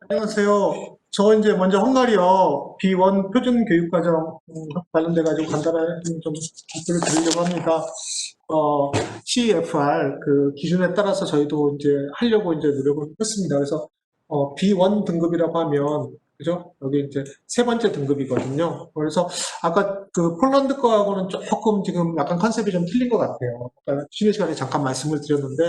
안녕하세요. 저 이제 먼저 헝가리어 B1 표준 교육과정 관련돼 가지고 간단한 좀 답변을 드리려고 합니다. CFR 그 기준에 따라서 저희도 이제 하려고 이제 노력을 했습니다. 그래서 B1 등급이라고 하면 그죠? 여기 이제 세 번째 등급이거든요. 그래서 아까 그 폴란드 거하고는 조금 지금 약간 컨셉이 좀 틀린 것 같아요. 아까 쉬는 시간에 잠깐 말씀을 드렸는데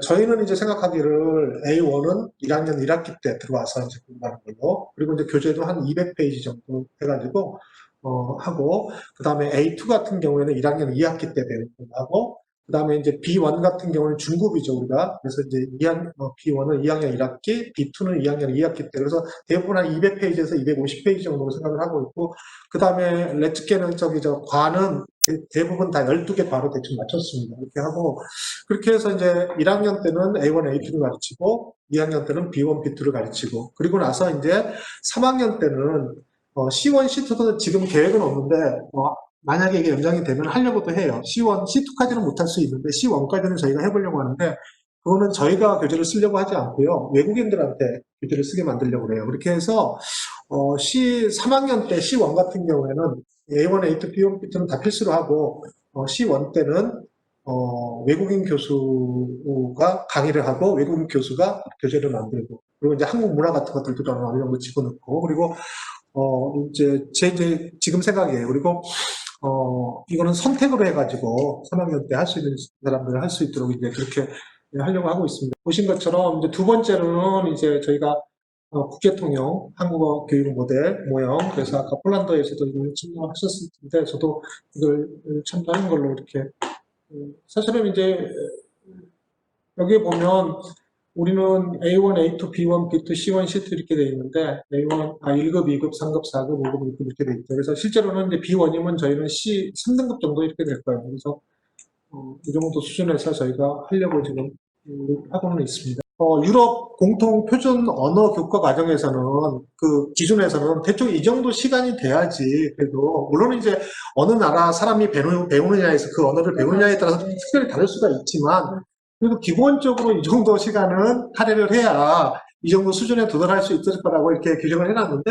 저희는 이제 생각하기를 A1은 1학년 1학기 때 들어와서 이제 공부하는 걸로, 그리고 이제 교재도 한 200페이지 정도 해가지고, 하고, 그 다음에 A2 같은 경우에는 1학년 2학기 때 배우는 거 하고, 그 다음에 이제 B1 같은 경우는 중급이죠, 우리가. 그래서 이제 B1은 2학년 1학기, B2는 2학년 2학기 때. 그래서 대부분 한 200페이지에서 250페이지 정도로 생각을 하고 있고, 그 다음에 레츠케는 과는 대부분 다 12개 과로 대충 맞췄습니다. 이렇게 하고, 그렇게 해서 이제 1학년 때는 A1, A2를 가르치고 2학년 때는 B1, B2를 가르치고 그리고 나서 이제 3학년 때는 C1, C2도 지금 계획은 없는데 만약에 이게 연장이 되면 하려고도 해요. C1, C2까지는 못할 수 있는데 C1까지는 저희가 해보려고 하는데 그거는 저희가 교재를 쓰려고 하지 않고요. 외국인들한테 교재를 쓰게 만들려고 그래요. 그렇게 해서 3학년 때 C1 같은 경우에는 A1, A2, B1, B2는 다 필수로 하고 C1 때는 외국인 교수가 강의를 하고 외국인 교수가 교재를 만들고 그리고 이제 한국 문화 같은 것들도 좀 어느 정도 집어넣고 그리고 이제 이제 지금 생각이에요. 그리고 이거는 선택으로 해가지고 3학년 때 할 수 있는 사람들을 할 수 있도록 이제 그렇게 하려고 하고 있습니다. 보신 것처럼 이제 두 번째로는 이제 저희가 국제통용 한국어 교육 모델 모형, 그래서 아까 폴란드에서도 이걸 참여하셨을 텐데 저도 이걸 참여하는 걸로 이렇게 사실은 이제 여기에 보면 우리는 A1, A2, B1, B2, C1, C2 이렇게 돼 있는데 A1, 1급, 2급, 3급, 4급, 5급, 6급 이렇게 돼 있죠. 그래서 실제로는 이제 B1이면 저희는 C 3등급 정도 이렇게 될 거예요. 그래서 이 정도 수준에서 저희가 하려고 지금 하고는 있습니다. 유럽 공통 표준 언어 교과 과정에서는 그 기준에서는 대충 이 정도 시간이 돼야지 그래도 물론 이제 어느 나라 사람이 배우느냐에서 그 언어를 배우느냐에 따라서 특별히 다를 수가 있지만 그래도 기본적으로 이 정도 시간은 할애를 해야 이 정도 수준에 도달할 수 있을 거라고 이렇게 규정을 해놨는데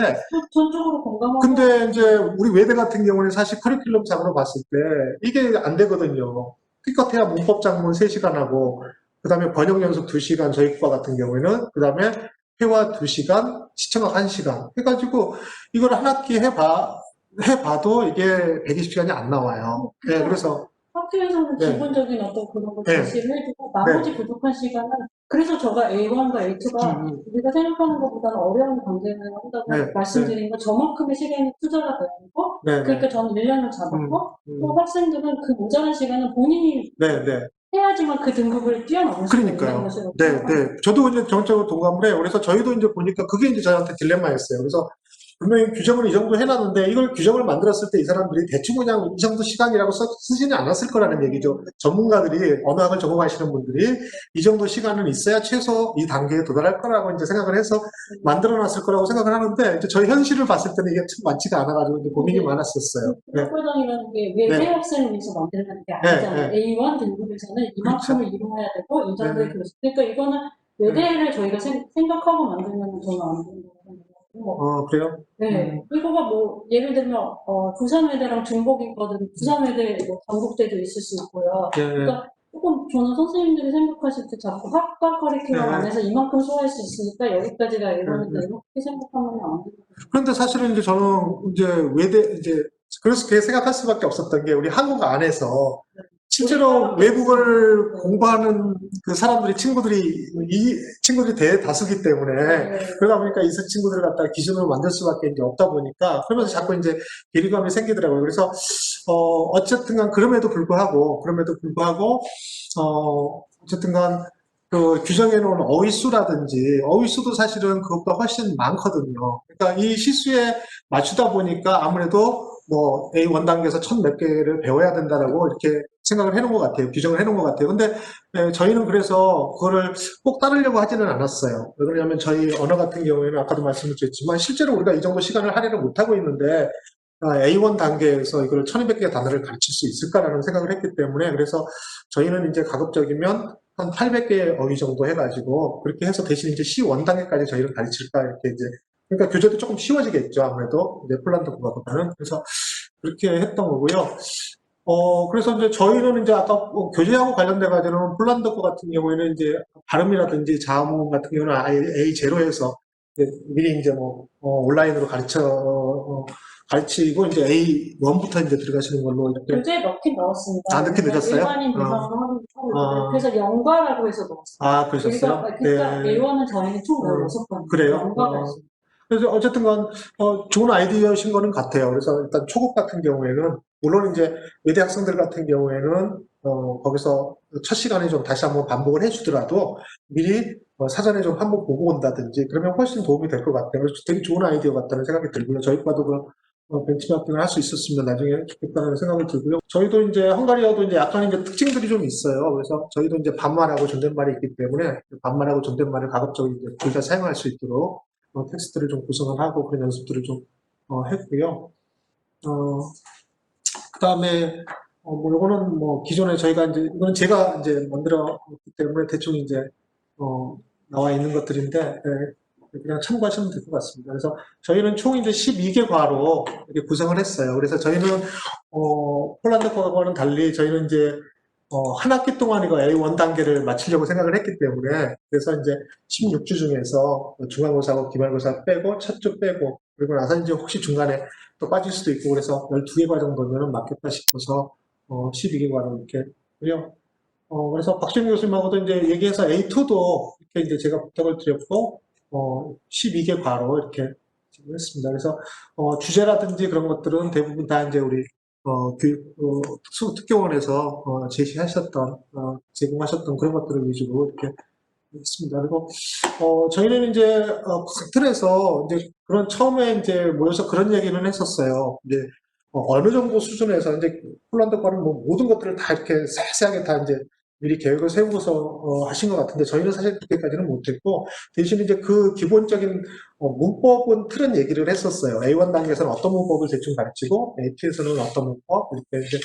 전적으로 공감하고 근데 이제 우리 외대 같은 경우는 사실 커리큘럼상으로 봤을 때 이게 안 되거든요. 기껏해야 문법 작문 3시간 하고 그 다음에 번역 연습 2시간 저희 과 같은 경우에는 그 다음에 회화 2시간, 시청학 1시간 해가지고 이걸 한 학기 해봐도 이게 120시간이 안 나와요. 네, 그래서 학교에서는 네, 기본적인 어떤 그런 걸 네, 제시를 해주고 나머지 네, 부족한 시간은 그래서 제가 A1과 A2가 우리가 생각하는 것보다는 어려운 관계를 한다고 네, 네, 말씀드린 건 저만큼의 시간이 투자가 되고 네, 그러니까 네, 저는 1년을 잡았고 또 학생들은 그 모자란 시간은 본인이 네, 네. 해야지만 그 등급을 뛰어넘을 수가 있는 그러니까요. 것이라고 네, 생각합니다. 네. 저도 이제 정적으로 동감을 해요. 그래서 저희도 이제 보니까 그게 이제 저한테 딜레마였어요. 그래서 분명히 규정을 이 정도 해놨는데 이걸 규정을 만들었을 때 이 사람들이 대충 그냥 이 정도 시간이라고 쓰지는 않았을 거라는 얘기죠. 전문가들이 언어학을 전공하시는 분들이 이 정도 시간은 있어야 최소 이 단계에 도달할 거라고 이제 생각을 해서 만들어놨을 거라고 생각을 하는데 이제 저희 현실을 봤을 때는 이게 참 많지가 않아가지고 이제 고민이 많았었어요. 네, 학교장이라는 게 외대 네, 학생을 위해서 만드는 게 네, 아니잖아요. 네. A1 등급에서는 그렇죠. 이만큼을 이루어야 되고 이 네, 정도의 네, 교수. 그러니까 이거는 네. 외대를 저희가 생각하고 만들면 저는 안 된다고 생각하고 그래요? 네. 이거가 뭐, 예를 들면, 부산외대랑 중복이거든. 부산외대, 뭐, 전국대도 있을 수 있고요. 네, 네. 그러니까 조금 저는 선생님들이 생각하실 때 자꾸 학과 커리큘럼 네. 안에서 이만큼 소화할 수 있으니까 여기까지가 이거는 네. 이렇게 생각하면 안 돼요. 그런데 사실은 이제 저는 이제 외대 이제 그래서 그렇게 생각할 수밖에 없었던 게 우리 한국 안에서 실제로 외국어를 공부하는 그 사람들이 친구들이 대다수기 때문에 그러다 보니까 이 친구들을 갖다가 기준으로 만들 수밖에 이제 없다 보니까 그러면서 자꾸 이제 괴리감이 생기더라고요. 그래서 어쨌든간 그럼에도 불구하고 어쨌든간 그 규정해 놓은 어휘수라든지 어휘수도 사실은 그것보다 훨씬 많거든요. 그러니까 이 시수에 맞추다 보니까 아무래도 뭐 A1 단계에서 천 몇 개를 배워야 된다라고 이렇게 생각을 해놓은 것 같아요. 규정을 해놓은 것 같아요. 근데 저희는 그래서 그거를 꼭 따르려고 하지는 않았어요. 왜 그러냐면 저희 언어 같은 경우에는 아까도 말씀드렸지만 실제로 우리가 이 정도 시간을 할애를 못하고 있는데 A1 단계에서 이걸 1200개 단어를 가르칠 수 있을까라는 생각을 했기 때문에 그래서 저희는 이제 가급적이면 한 800개 어휘 정도 해가지고 그렇게 해서 대신 이제 C1 단계까지 저희를 가르칠까 이렇게 이제 그러니까 교재도 조금 쉬워지겠죠 아무래도 이제 폴란드 국어보다는 그래서 그렇게 했던 거고요. 그래서 이제 저희는 이제 아까 교재하고 관련돼 가지고는 폴란드어 같은 경우에는 이제 발음이라든지 자음 같은 경우는 아예 A0에서 미리 이제 뭐 온라인으로 가르치고 이제 A1부터 이제 들어가시는 걸로 이렇게. 교재에 넣긴 넣었습니다. 아, 넣긴 넣으셨어요? 일반인 대상으로 하고 있거든요. 그래서 연과라고 해서 넣었어요. 아, 그러셨어요? 그러니까 네. A1은 저희는 총 16번. 그래요? 연과가 있어요. 그래서 어쨌든 간, 좋은 아이디어신 거는 같아요. 그래서 일단 초급 같은 경우에는, 물론 이제 외대 학생들 같은 경우에는, 거기서 첫 시간에 좀 다시 한번 반복을 해주더라도 미리 사전에 좀 한번 보고 온다든지 그러면 훨씬 도움이 될 것 같아요. 그래서 되게 좋은 아이디어 같다는 생각이 들고요. 저희 과도 그 벤치마킹을 할 수 있었으면 나중에 좋겠다는 생각이 들고요. 저희도 이제 헝가리어도 이제 약간 이제 특징들이 좀 있어요. 그래서 저희도 이제 반말하고 존댓말이 있기 때문에 반말하고 존댓말을 가급적이 이제 둘 다 사용할 수 있도록 텍스트를 좀 구성을 하고 그런 연습들을 좀 했고요. 그 다음에 뭐 요거는 뭐 기존에 저희가 이제 이건 제가 이제 만들었기 때문에 대충 이제 나와 있는 것들인데 그냥 참고하시면 될 것 같습니다. 그래서 저희는 총 이제 12개 과로 이렇게 구성을 했어요. 그래서 저희는 폴란드 과와는 달리 저희는 이제 한 학기 동안 이거 A1 단계를 마치려고 생각을 했기 때문에 그래서 이제 16주 중에서 중간고사하고 기말고사 빼고 첫 주 빼고 그리고 나서 이제 혹시 중간에 또 빠질 수도 있고 그래서 12개 과 정도면 맞겠다 싶어서 12개 과로 이렇게 고요. 그래서 박준희 교수님하고도 이제 얘기해서 A2도 이렇게 이제 제가 부탁을 드렸고 12개 과로 이렇게 지금 했습니다. 그래서 주제라든지 그런 것들은 대부분 다 이제 우리 특수특교원에서 제시하셨던 제공하셨던 그런 것들을 위주로 이렇게 했습니다. 그리고 저희는 이제 큰 틀에서 이제 그런 처음에 이제 모여서 그런 얘기는 했었어요. 이제 어느 정도 수준에서 이제 폴란드과는 뭐 모든 것들을 다 이렇게 세세하게 다 이제 미리 계획을 세우고서 하신 것 같은데 저희는 사실 그렇게까지는 못했고 대신 이제 그 기본적인 문법은 틀은 얘기를 했었어요. A1 단계에서는 어떤 문법을 대충 가르치고 A2에서는 어떤 문법 이렇게 이제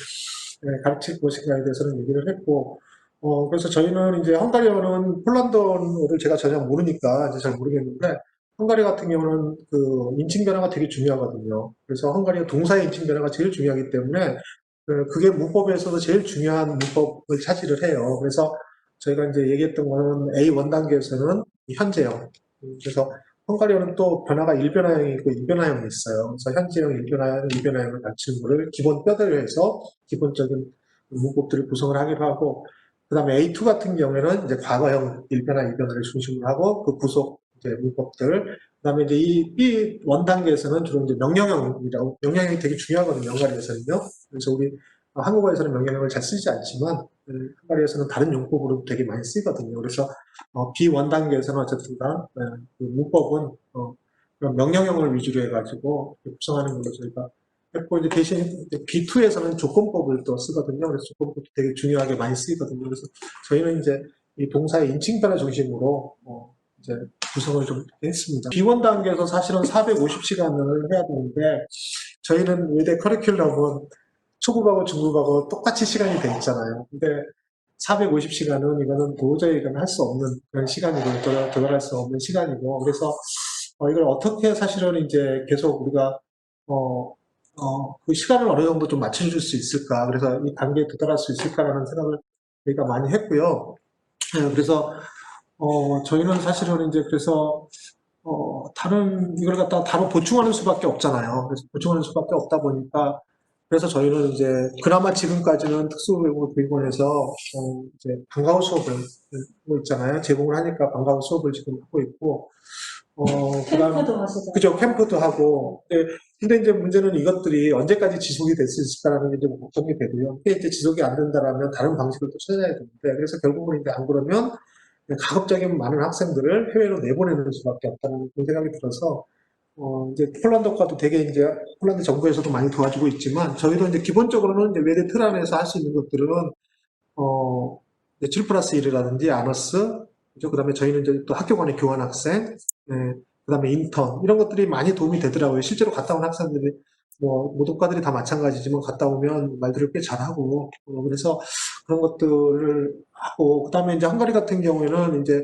가르칠 것인가에 대해서는 얘기를 했고 그래서 저희는 이제 헝가리어는 폴란드어를 제가 전혀 모르니까 이제 잘 모르겠는데 헝가리 같은 경우는 그 인칭 변화가 되게 중요하거든요. 그래서 헝가리어 동사의 인칭 변화가 제일 중요하기 때문에 그게 문법에서도 제일 중요한 문법을 차지를 해요. 그래서 저희가 이제 얘기했던 거는 A1 단계에서는 현재형. 그래서 헝가리어는 또 변화가 1변화형이 있고 2변화형이 있어요. 그래서 현재형, 1변화형, 2변화형을 갖추는 거를 기본 뼈대로 해서 기본적인 문법들을 구성을 하기도 하고 그 다음에 A2 같은 경우에는 이제 과거형 1변화, 2변화를 중심으로 하고 그 부속 이제 문법들 그 다음에 이제 이 B1 단계에서는 주로 이제 명령형이라고 명령형이 되게 중요하거든요. 헝가리에서는요. 그래서 우리 한국어에서는 명령형을 잘 쓰지 않지만 헝가리에서는 다른 용법으로 되게 많이 쓰거든요. 그래서 B1 단계에서는 어쨌든 그 문법은 그런 명령형을 위주로 해가지고 구성하는 걸로 저희가 했고 이제 대신 B2에서는 조건법을 또 쓰거든요. 그래서 조건법도 되게 중요하게 많이 쓰이거든요. 그래서 저희는 이제 이 동사의 인칭 변화 중심으로 이제 구성을 좀 했습니다. B1 단계에서 사실은 450시간을 해야 되는데 저희는 외대 커리큘럼은 초급하고 중급하고 똑같이 시간이 돼 있잖아요. 근데 450시간은 이거는 도저히 이건 할 수 없는 그런 시간이고 도달할 수 없는 시간이고 그래서 이걸 어떻게 사실은 이제 계속 우리가 그 시간을 어느 정도 좀 맞춰줄 수 있을까 그래서 이 단계에 도달할 수 있을까라는 생각을 저희가 많이 했고요. 그래서 저희는 사실은 이제 그래서 다른 이걸 갖다가 다로 보충하는 수밖에 없잖아요. 그래서 보충하는 수밖에 없다 보니까 그래서 저희는 이제 그나마 지금까지는 특수교육원에서 이제 방과후 수업을 하고 있잖아요. 제공을 하니까 방과후 수업을 지금 하고 있고 캠프도 하시죠. 그죠. 캠프도 하고. 근데 이제 문제는 이것들이 언제까지 지속이 될 수 있을까라는 게 좀 걱정이 되고요. 이게 이제 지속이 안 된다라면 다른 방식을 또 찾아야 되는데, 그래서 결국은 이제 안 그러면 가급적이면 많은 학생들을 해외로 내보내는 수밖에 없다는 그런 생각이 들어서, 이제 폴란드과도 되게 이제 폴란드 정부에서도 많이 도와주고 있지만, 저희도 이제 기본적으로는 이제 외대 틀 안에서 할 수 있는 것들은, 7+1이라든지 아너스, 그죠? 그 다음에 저희는 이제 또 학교 간의 교환학생, 그 다음에 인턴, 이런 것들이 많이 도움이 되더라고요. 실제로 갔다 온 학생들이 뭐 모든 과들이 다 마찬가지지만 갔다 오면 말들을 꽤 잘하고 그래서 그런 것들을 하고 그다음에 이제 헝가리 같은 경우에는 이제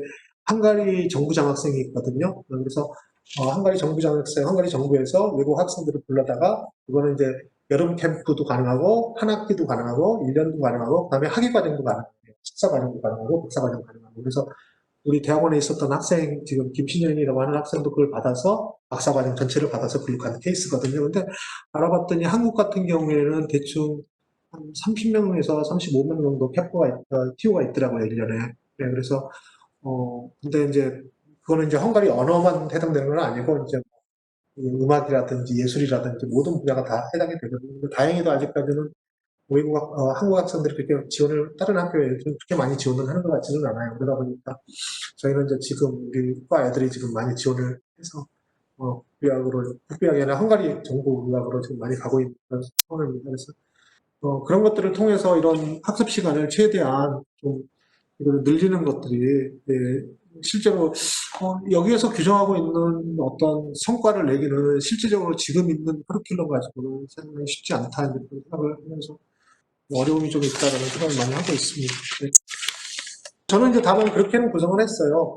헝가리 정부 장학생이 있거든요. 그래서 헝가리 정부 장학생, 헝가리 정부에서 외국 학생들을 불러다가 이거는 이제 여름 캠프도 가능하고 한 학기도 가능하고 1년도 가능하고 그다음에 학위 과정도 가능하고 석사 과정도 가능하고 박사 과정도 가능하고 그래서 우리 대학원에 있었던 학생, 지금 김신현이라고 하는 학생도 그걸 받아서 박사과정 전체를 받아서 교육하는 케이스거든요. 근데 알아봤더니 한국 같은 경우에는 대충 한 30명에서 35명 정도 티오가 있더라고요, 1년에. 네, 그래서, 근데 이제, 그거는 이제 헝가리 언어만 해당되는 건 아니고, 이제 음악이라든지 예술이라든지 모든 분야가 다 해당이 되거든요. 근데 다행히도 아직까지는 한국 학생들이 그렇게 지원을 다른 학교에 좀 그렇게 많이 지원을 하는 것 같지는 않아요. 그러다 보니까 저희는 이제 지금 우리 과 애들이 지금 많이 지원을 해서 국비학이 아니라 헝가리 정부 의학으로 지금 많이 가고 있는 그런 상황입니다. 그래서 그런 것들을 통해서 이런 학습 시간을 최대한 좀 이걸 늘리는 것들이 실제로 여기에서 규정하고 있는 어떤 성과를 내기는 실질적으로 지금 있는 커리큘럼 가지고는 상당히 쉽지 않다 이런 생각을 하면서 어려움이 좀 있다라는 생각을 많이 하고 있습니다. 네. 저는 이제 답을 그렇게는 구성을 했어요.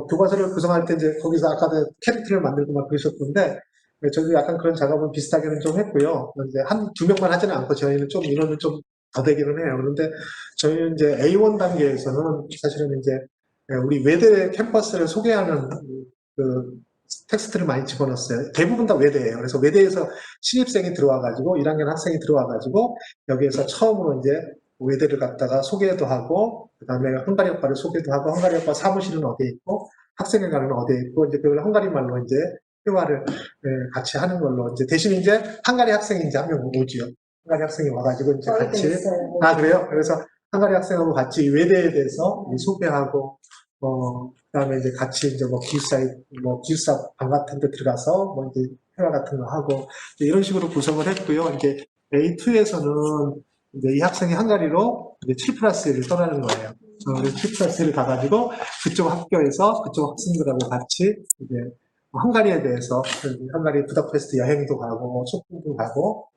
교과서를 구성할 때 이제 거기서 아까 캐릭터를 만들고 막 그러셨던데, 네, 저도 약간 그런 작업은 비슷하게는 좀 했고요. 이제 두 명만 하지는 않고 저희는 좀 인원은 좀 더 되기는 해요. 그런데 저희는 이제 A1 단계에서는 사실은 이제 우리 외대 캠퍼스를 소개하는 그 텍스트를 많이 집어넣었어요. 대부분 다 외대예요. 그래서 외대에서 신입생이 들어와가지고 1학년 학생이 들어와가지고 여기에서 처음으로 이제 외대를 갖다가 소개도 하고 그다음에 헝가리 학과를 소개도 하고 헝가리 학과 사무실은 어디에 있고 학생회관은 어디에 있고 이제 그걸 헝가리 말로 이제 회화를 같이 하는 걸로 이제 대신 이제 헝가리 학생이 이제 한 명 오지요. 헝가리 학생이 와가지고 이제 같이 그래요. 그래서 헝가리 학생하고 같이 외대에 대해서 소개하고 그다음에 이제 같이 이제 기숙사 방 같은 데 들어가서 뭐 이제 회화 같은 거 하고 이런 식으로 구성을 했고요. 이제 A2에서는 이제 이 학생이 헝가리로 이제 7+1을 떠나는 거예요. 7+1을 가가지고 그쪽 학교에서 그쪽 학생들하고 같이 이제 헝가리에 대해서 헝가리 부다페스트 여행도 가고 소풍도 가고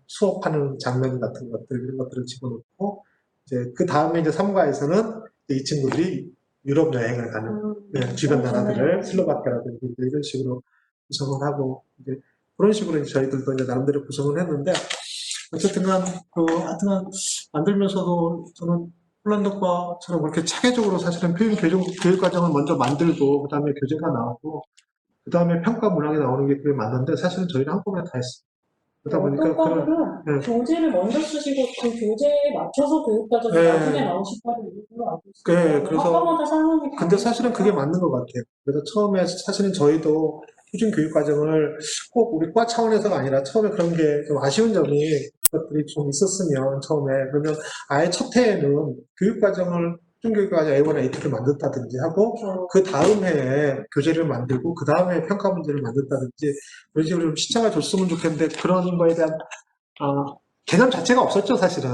수업하는 장면 같은 것들 이런 것들을 집어넣고 이제 그 다음에 이제 3과에서는 이 친구들이 유럽 여행을 가는 주변 나라들을 슬로바키아라든지 이런 식으로 구성을 하고 이제 그런 식으로 이제 저희들도 이제 나름대로 구성을 했는데 어쨌든간 하여튼간 만들면서도 저는 폴란드과처럼 그렇게 체계적으로 사실은 교육 과정을 먼저 만들고 그다음에 교재가 나오고 그다음에 평가 문항이 나오는 게 그게 맞는데 사실은 저희는 한꺼번에 다 했어요. 그러다 보니까 어떤 과들은 교재를 먼저 쓰시고 그 교재에 맞춰서 교육과정이 나중에 나오실 과도 있는 걸로 알고 있습니다. 네, 그래서 학과마다 상황이 근데 사실은 그게 맞는 것 같아요. 그래서 처음에 사실은 저희도 표준 교육 과정을 꼭 우리 과 차원에서가 아니라 처음에 그런 게 좀 아쉬운 점이 것들이 좀 있었으면 처음에 그러면 아예 첫 해에는 교육 과정을 표준 교육 과정 A1, A2를 만든다든지 하고 그 다음 해에 교재를 만들고 그 다음에 평가 문제를 만든다든지 그런 식으로 좀 시차가 줬으면 좋겠는데 그런 거에 대한 개념 자체가 없었죠, 사실은.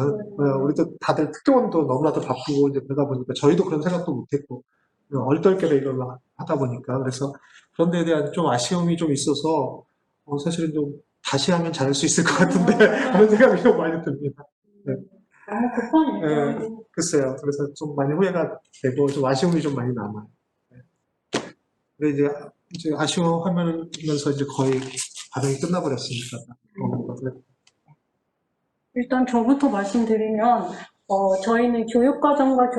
우리도 다들 특교원도 너무나도 바쁘고, 이제 그러다 보니까 저희도 그런 생각도 못했고, 얼떨결에 이걸 막 하다 보니까. 그래서 그런 데에 대한 좀 아쉬움이 좀 있어서, 사실은 좀 다시 하면 잘할 수 있을 것 같은데, 그런 생각이 좀 많이 듭니다. 네. 너무 급한 일정이고. 글쎄요. 그래서 좀 많이 후회가 되고, 좀 아쉬움이 좀 많이 남아요. 네. 근데 이제 아쉬워하면서 이제 거의 과정이 끝나버렸으니까. 일단 저부터 말씀드리면 저희는 교육과정과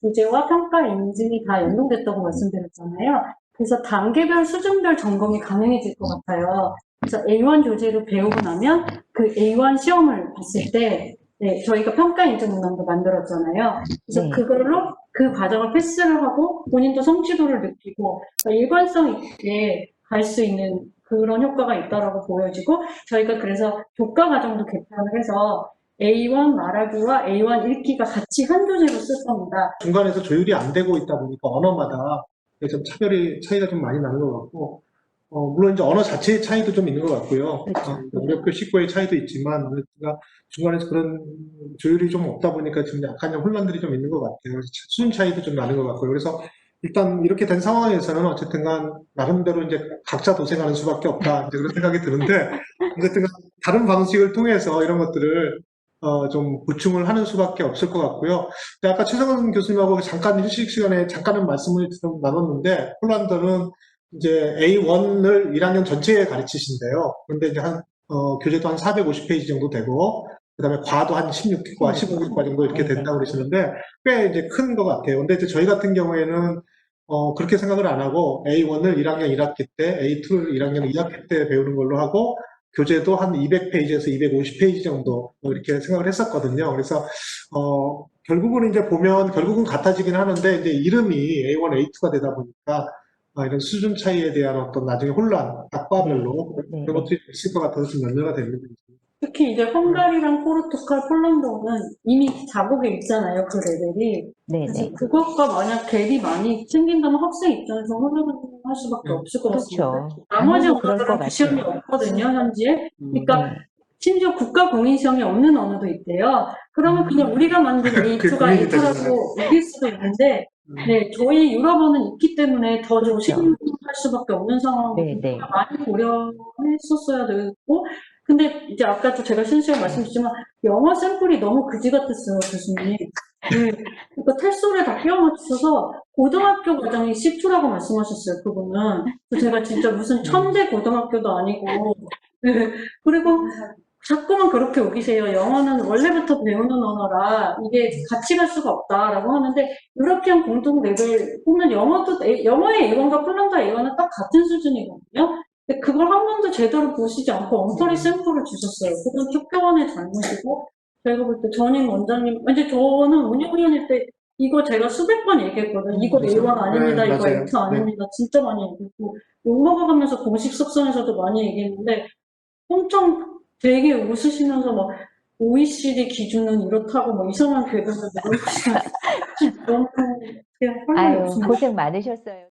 교재와 평가 인증이 다 연동됐다고 말씀드렸잖아요. 그래서 단계별 수준별 점검이 가능해질 것 같아요. 그래서 A1 교재를 배우고 나면 그 A1 시험을 봤을 때 저희가 평가 인증 문항도 만들었잖아요. 그래서 그걸로 그 과정을 패스를 하고 본인도 성취도를 느끼고 일관성 있게 갈 수 있는 그런 효과가 있다라고 보여지고 저희가 그래서 교과 과정도 개편을 해서 A1 말하기와 A1 읽기가 같이 한 교재로 쓸 겁니다. 중간에서 조율이 안 되고 있다 보니까 언어마다 좀 차이가 좀 많이 나는 것 같고 물론 이제 언어 자체의 차이도 좀 있는 것 같고요. 어렵고 쉽고의 차이도 있지만 우리가 중간에서 그런 조율이 좀 없다 보니까 지금 약간 좀 혼란들이 좀 있는 것 같아요. 수준 차이도 좀 나는 것 같고요. 그래서 일단 이렇게 된 상황에서는 어쨌든 간 나름대로 이제 각자 도생하는 수밖에 없다. 이제 그런 생각이 드는데 어쨌든 간 다른 방식을 통해서 이런 것들을 좀 보충을 하는 수밖에 없을 것 같고요. 근데 아까 최성원 교수님하고 잠깐 휴식 시간에 잠깐은 말씀을 좀 나눴는데 폴란드는 이제 A1을 1학년 전체에 가르치신대요. 그런데 이제 교재도 한 450페이지 정도 되고 그다음에 과도 한 16과, 15과 정도 이렇게 된다고 그러시는데 꽤 이제 큰 것 같아요. 근데 이제 저희 같은 경우에는 그렇게 생각을 안 하고 A1을 1학년 1학기 때, A2를 1학년 2학기 때 배우는 걸로 하고 교재도 한 200페이지에서 250페이지 정도 이렇게 생각을 했었거든요. 그래서 결국은 이제 보면 결국은 같아지긴 하는데 이제 이름이 A1, A2가 되다 보니까 이런 수준 차이에 대한 어떤 나중에 혼란, 학과별로 네, 그런 것들이 있을 것 같아서 좀 염려가 됩니다. 특히 이제 헝가리랑 포르투갈, 폴란드는 이미 자국에 있잖아요, 그 레벨이. 네, 그래서 네. 그것과 만약 갭이 많이 생긴다면 학생 입장에서 혼란할 수밖에 없을 것 같습니다. 그렇죠. 나머지 아무도 그럴 것 언어들은 그 시험이 같아요. 없거든요, 현지에. 그러니까 네. 심지어 국가 공인 시험이 없는 언어도 있대요. 그러면 그냥 우리가 만든 그게 A2가 고민이 A2라고 이길 수도 있는데, 네, 저희 유럽어는 있기 때문에 더 그렇죠. 조심할 수밖에 없는 상황을 네, 네. 많이 고려했었어야 되고, 근데 이제 아까도 제가 실수로 말씀드렸지만 영어 샘플이 너무 그지 같았어요, 교수님. 네, 그러니까 탈소를 다 끼워 맞추셔서 고등학교 과정이 C2라고 말씀하셨어요, 그분은. 그래서 제가 진짜 무슨 천재 고등학교도 아니고, 네, 그리고 자꾸만 그렇게 우기세요. 영어는 원래부터 배우는 언어라 이게 같이 갈 수가 없다라고 하는데 유러피안 공통 레벨 보면 영어의 A1과 폴란드 A1은 딱 같은 수준이거든요. 근데 그걸 한 번도 제대로 보시지 않고 엉터리 샘플을 주셨어요. 그건 학교원의 잘못이고 제가 볼 때 전임 원장님, 이제 저는 운영위원일 때 이거 제가 수백 번 얘기했거든요. 이거 A1 아닙니다. 네, 이거 맞아요. A2 아닙니다. 진짜 많이 얘기했고 욕 먹어가면서 공식 석상에서도 많이 얘기했는데 엄청 되게 웃으시면서 막 OECD 기준은 이렇다고 뭐 이상한 궤변을 내놓으시면 너무 그냥 할 말이 아유, 없습니다. 고생 많으셨어요.